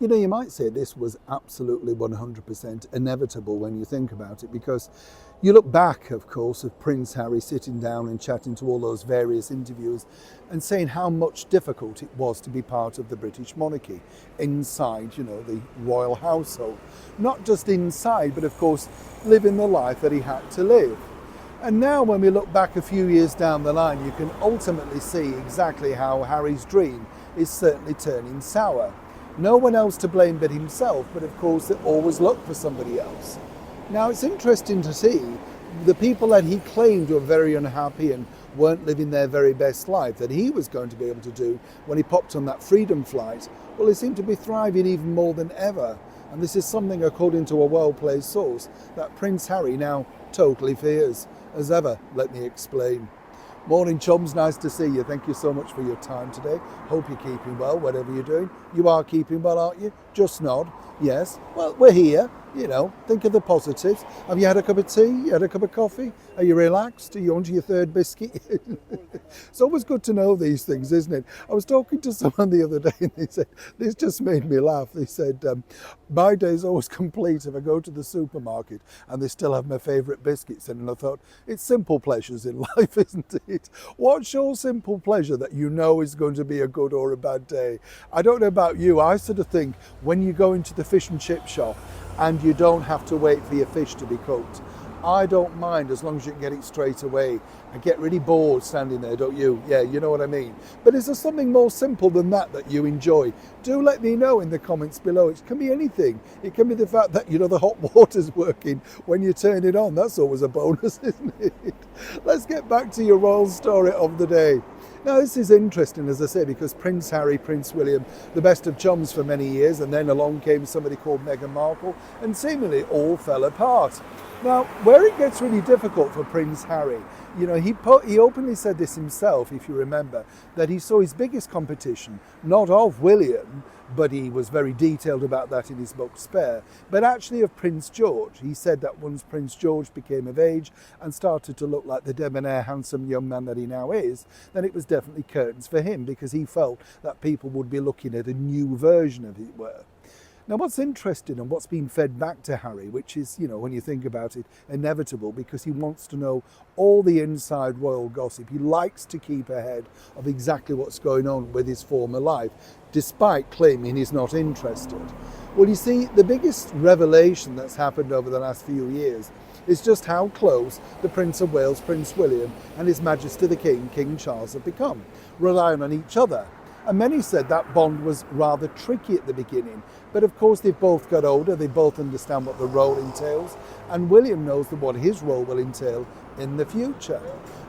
You know, you might say this was absolutely 100% inevitable when you think about it, because you look back, of course, of Prince Harry sitting down and chatting to all those various interviewers and saying how much difficult it was to be part of the British monarchy inside, the royal household. Not just inside, but of course, living the life that he had to live. And now when we look back a few years down the line, you can ultimately see exactly how Harry's dream is certainly turning sour. No one else to blame but himself, but of course they always look for somebody else. Now it's interesting to see the people that he claimed were very unhappy and weren't living their very best life that he was going to be able to do when he popped on that freedom flight. Well, they seem to be thriving even more than ever. And this is something, according to a well-placed source, that Prince Harry now totally fears. As ever, let me explain. Morning, chums. Nice to see you. Thank you so much for your time today. Hope you're keeping well, whatever you're doing. You are keeping well, aren't you? Just nod. Yes. Well, we're here. Think of the positives. Have you had a cup of tea? You had a cup of coffee? Are you relaxed? Are you on to your third biscuit? It's always good to know these things, isn't it? I was talking to someone the other day and they said, this just made me laugh. They said, my day's always complete if I go to the supermarket and they still have my favourite biscuits in. And I thought, it's simple pleasures in life, isn't it? What's your simple pleasure that you know is going to be a good or a bad day? I don't know about you. I sort of think when you go into the fish and chip shop and you don't have to wait for your fish to be cooked, I don't mind as long as you can get it straight away. I get really bored standing there, don't you? Yeah, you know what I mean. But is there something more simple than that you enjoy? Do let me know in the comments below. It can be anything. It can be the fact that, the hot water's working when you turn it on. That's always a bonus, isn't it? Let's get back to your royal story of the day. Now, this is interesting, as I say, because Prince Harry, Prince William, the best of chums for many years, and then along came somebody called Meghan Markle, and seemingly all fell apart. Now, where it gets really difficult for Prince Harry, he openly said this himself, if you remember, that he saw his biggest competition, not of William, but he was very detailed about that in his book Spare, but actually of Prince George. He said that once Prince George became of age and started to look like the debonair, handsome young man that he now is, then it was definitely curtains for him, because he felt that people would be looking at a new version of it were. Now, what's interesting and what's been fed back to Harry, which is, when you think about it, inevitable, because he wants to know all the inside royal gossip. He likes to keep ahead of exactly what's going on with his former life, despite claiming he's not interested. Well, you see, the biggest revelation that's happened over the last few years is just how close the Prince of Wales, Prince William, and His Majesty the King, King Charles, have become, relying on each other. And many said that bond was rather tricky at the beginning. But of course, they've both got older, they both understand what the role entails, and William knows what his role will entail in the future.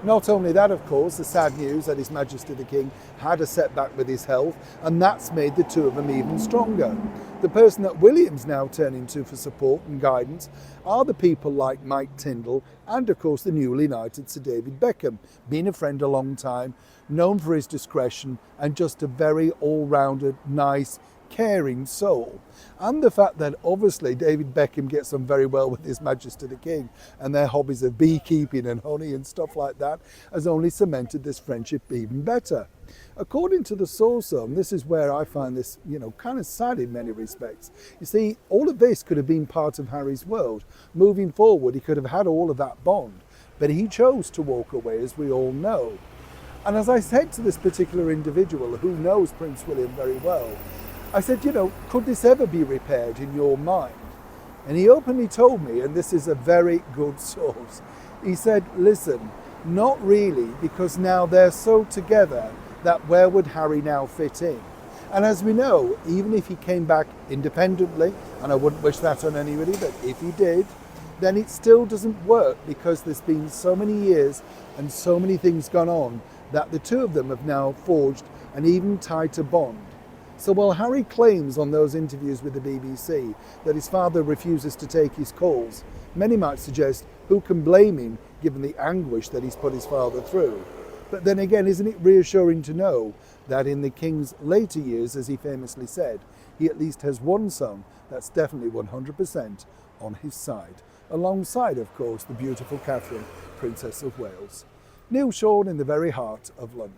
Not only that, of course, the sad news that His Majesty the King had a setback with his health, and that's made the two of them even stronger. The person that William's now turning to for support and guidance are the people like Mike Tindall and, of course, the newly knighted Sir David Beckham, been a friend a long time, known for his discretion and just a very all-rounded, nice, caring soul. And the fact that obviously David Beckham gets on very well with His Majesty the King, and their hobbies of beekeeping and honey and stuff like that has only cemented this friendship even better. According to the source, and this is where I find this, kind of sad in many respects. You see, all of this could have been part of Harry's world. Moving forward, he could have had all of that bond, but he chose to walk away, as we all know. And as I said to this particular individual who knows Prince William very well, I said, could this ever be repaired in your mind? And he openly told me, and this is a very good source, he said, listen, not really, because now they're so together that where would Harry now fit in? And as we know, even if he came back independently, and I wouldn't wish that on anybody, but if he did, then it still doesn't work, because there's been so many years and so many things gone on that the two of them have now forged an even tighter bond. So while Harry claims on those interviews with the BBC that his father refuses to take his calls, many might suggest who can blame him given the anguish that he's put his father through. But then again, isn't it reassuring to know that in the King's later years, as he famously said, he at least has one son that's definitely 100% on his side, alongside, of course, the beautiful Catherine, Princess of Wales. Neil Sean in the very heart of London.